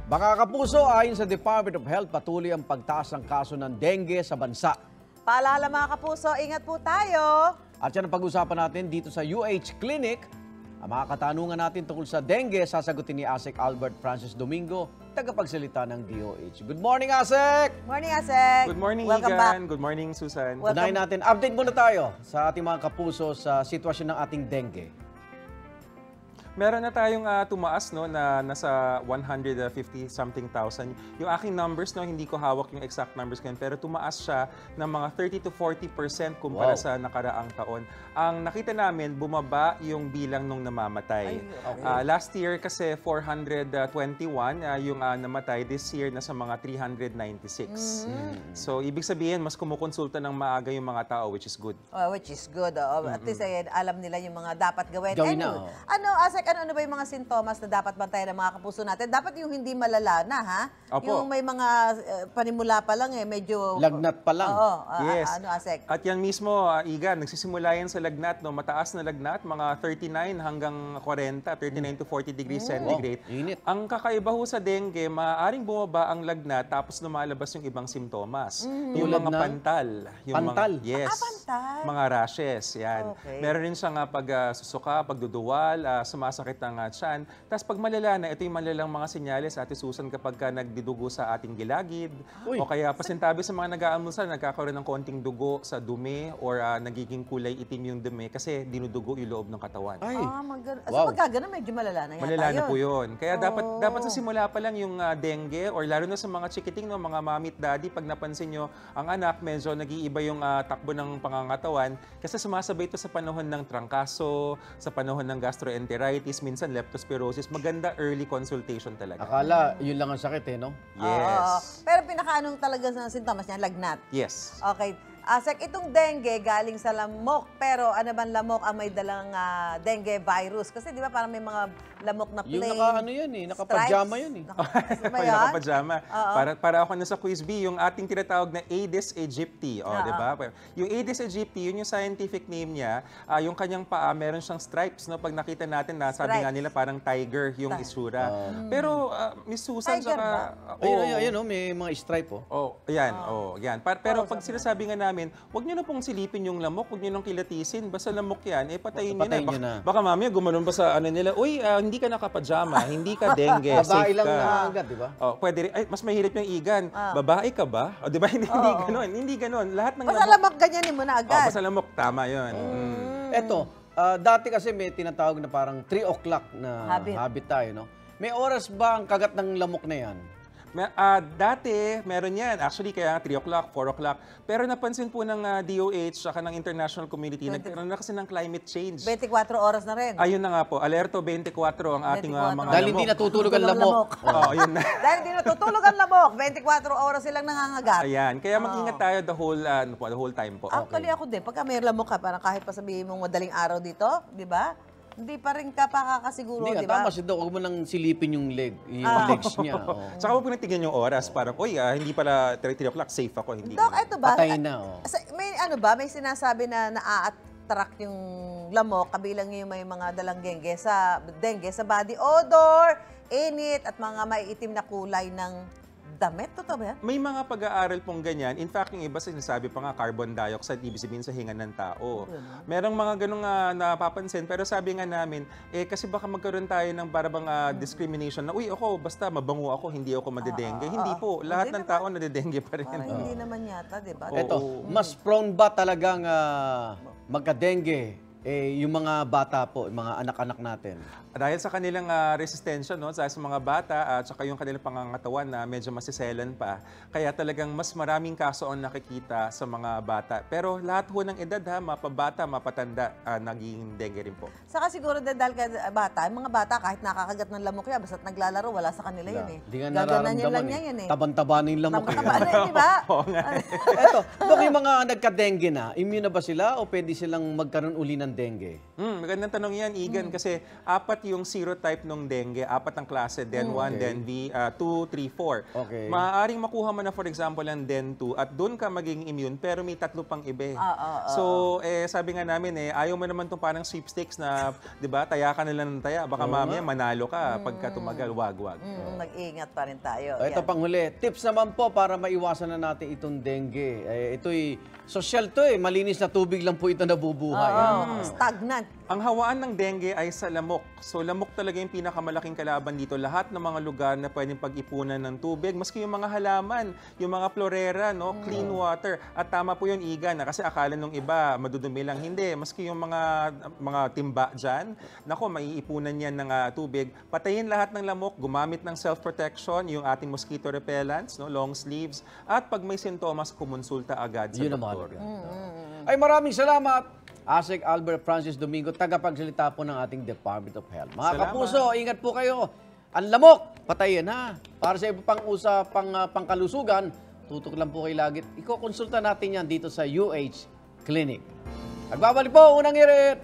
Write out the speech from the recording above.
Mga kapuso, ayon sa Department of Health, patuloy ang pagtaas ng kaso ng dengue sa bansa. Paalala mga kapuso, ingat po tayo. At yan ang pag-usapan natin dito sa UH Clinic. Ang mga katanungan natin tungkol sa dengue, sasagutin ni ASEC Albert Francis Domingo, tagapagsalita ng DOH. Good morning, ASEC! Morning, Asek. Good morning, Welcome Igan. back. Good morning, Susan. Unahin natin, update muna tayo sa ating mga kapuso sa sitwasyon ng ating dengue. Meron na tayong tumaas no na nasa 150-something thousand. Yung aking numbers no, hindi ko hawak yung exact numbers ngayon, pero tumaas siya ng mga 30 to 40% kumpara sa nakaraang taon. Ang nakita namin, bumaba yung bilang nung namamatay. Last year kasi 421 yung namatay. This year nasa mga 396. So ibig sabihin mas kumukonsulta ng maaga yung mga tao, which is good. Which is good. At least alam nila yung mga dapat gawin. Gawin na, Ano, Asek, ano ba yung mga sintomas na dapat bantayan ng mga kapuso natin? Dapat yung hindi malala na, ha? Opo. Yung may mga panimula pa lang medyo... Lagnat pa lang. Oo. Yes. Ano, Asek? At yan mismo, Igan, nagsisimula yan sa lagnat, no? Mataas na lagnat, mga 39 hanggang 40, 39 to 40 degrees centigrade. Init. Ang kakaiba ho sa dengue, maaaring bumaba ang lagnat tapos lumalabas yung ibang simptomas. Yung Tulad mga ng? pantal. Yung Pantal? Yes. Pantal. Mga rashes, yan. Okay. Meron rin siyang pagsusuka, pagduduwal, sumasakit ang tiyan. Tapos pag malala na, ito yung malalang mga senyales, Ate Susan, kapag nagdidugo sa ating gilagid, Uy. o kaya pasintabi sa mga nag-aamusal, nagkakaroon ng konting dugo sa dumi or nagiging kulay itim yung dumi kasi dinudugo yung loob ng katawan. Ay, So wow. pagka ganun, medyo malala na yata Malala na yun. po yun. Kaya dapat sa simula pa lang yung dengue or lalo na sa mga chikiting, no, mga mommy at daddy, pag napansin nyo, ang anak medyo nag-iiba yung takbo ng pangangatawan kasi sumasabay ito sa panahon ng trangkaso, sa panahon ng gastroenteritis, minsan leptospirosis. Maganda early consultation talaga. Akala yun lang ang sakit no? Yes. Pero pinakaanong talaga sa sintomas niya, lagnat. Yes. Okay. Asek, itong dengue galing sa lamok. Pero ano bang lamok ang may dalang dengue virus? Kasi di ba parang may mga lamok na plain. Yung naka-ano yun naka-pajama yun Ba May yan? nakapajama. Para ako na sa quiz B, yung ating tinatawag na Aedes aegypti. Di ba? Yung Aedes aegypti, yun yung scientific name niya. Yung kanyang paa, meron siyang stripes. No? Pag nakita natin, sabi nga nila parang tiger yung isura. Pero, Miss Susan, Tiger ba? Ayun, may mga stripe Yan. Pero pag sinasabi nga namin, huwag nyo na pong silipin yung lamok, huwag nyo nang kilatisin. Basta lamok yan, patayin nyo na. Baka mamaya gumanon pa sa ano nila, uy, hindi ka nakapajama, hindi ka dengue, Babae safe lang ka. na agad, di ba? Pwede rin. Ay, mas mahirap yung Igan. Babae ka ba? Di ba? Hindi ganon. Hindi ganon. Lahat ng Basta lamok, ganyanin mo na agad. basta lamok, tama yun. Eto, dati kasi may tinatawag na parang 3 o'clock na habit tayo, no? May oras ba ang kagat ng lamok na yan? Dati, meron yan. Actually, kaya 3 o'clock, 4 o'clock. Pero napansin po ng DOH at ng international community, nagkaroon na kasi ng climate change. 24 oras na rin. Ayun na nga po, alerto 24 ang ating 24. mga Dahil lamok. hindi natutulog ang lamok. Yun na. Dahil hindi natutulog ang lamok, 24 oras silang nangangagat. Ayan, kaya mag-ingat tayo the whole time po. Actually, ako din. Pagka may lamok ka, parang kahit pa sabihin mong madaling araw dito, di ba? Hindi pa rin ka pakakasiguro, Hindi di nga, ba? tama siya daw. Huwag mo nang silipin yung legs niya. Saka huwag po natigyan yung oras. Parang, hindi pala 3 o'clock, safe ako. Hindi Dok, ganun. eto ba? Patay na, May may sinasabi na naa-attract yung lamok, kabilang yung may mga dalang dengue sa body odor, init, at mga maiitim na kulay ng damit. Totoo ba yan? May mga pag-aaral pong ganyan. In fact, yung iba sinasabi pa nga carbon dioxide, ibig sabihin sa hinga ng tao. Merong mga ganung napapansin. Pero sabi nga namin, kasi baka magkaroon tayo ng parang discrimination na, uy, ako, basta mabango ako, hindi ako madedengge. Hindi po. Lahat ng tao nadedengge pa rin. Parang hindi naman yata, di ba? Eto, mas prone ba talagang magka-dengue yung mga bata po, yung mga anak-anak natin? Dahil sa kanilang resistensya, no, sa mga bata at saka yung kanilang pangangatawan na medyo masiselan pa, kaya talagang mas maraming kaso ang nakikita sa mga bata. Pero lahat ho ng edad, mapabata, mapatanda, naging dengue rin po. Saka siguro dahil bata, yung mga bata kahit nakakagat ng lamok yan, basta't naglalaro, wala sa kanila yun eh. Hindi nga Gaganan yun lang nararamdaman yan eh. Taban-taba na yung lamok. Taba na yun, di ba? Eto, Dok, yung mga nagka-dengue na, immune na ba sila o pwede silang magkaroon uli ng dengue? Magandang tanong yan, Igan, kasi apat yung serotype ng dengue, apat ang klase, DEN 1, Okay. DEN B, 2, 3, 4. Okay. Maaaring makuha mo na, for example, ang DEN 2 at doon ka maging immune, pero may tatlo pang iba. So, sabi nga namin, ayaw mo naman itong parang sweepstakes na, di ba, taya ka na lang ng taya, baka mamaya manalo ka pagka tumagal, wag. Mag-iingat pa rin tayo. Ito Yan. pang huli, tips naman po para maiwasan na natin itong dengue. Ito'y social to malinis na tubig lang po ito nabubuhay. Stagnant. Ang hawaan ng dengue ay sa lamok. So lamok talaga yung pinakamalaking kalaban dito. Lahat ng mga lugar na pwedeng pag-ipunan ng tubig, maski yung mga halaman, yung mga florera, no, clean water. At tama po yun, Igan, kasi akala nung iba madudumi lang. Hindi, maski yung mga timba dyan, nako, maiipunan yan ng tubig. Patayin lahat ng lamok, gumamit ng self-protection, yung ating mosquito repellents, no, long sleeves. At pag may sintomas, kumonsulta agad sa Yun ang doktor. Ay maraming salamat, ASEC Albert Francis Domingo, tagapagsalita po ng ating Department of Health. Mga Salamat. kapuso, ingat po kayo. Ang lamok, patayin na. Para sa iba pang pangkalusugan, tutok lang po kayo lagi. Iko-konsulta natin yan dito sa UH Clinic. Nagbabalik po, unang hirit.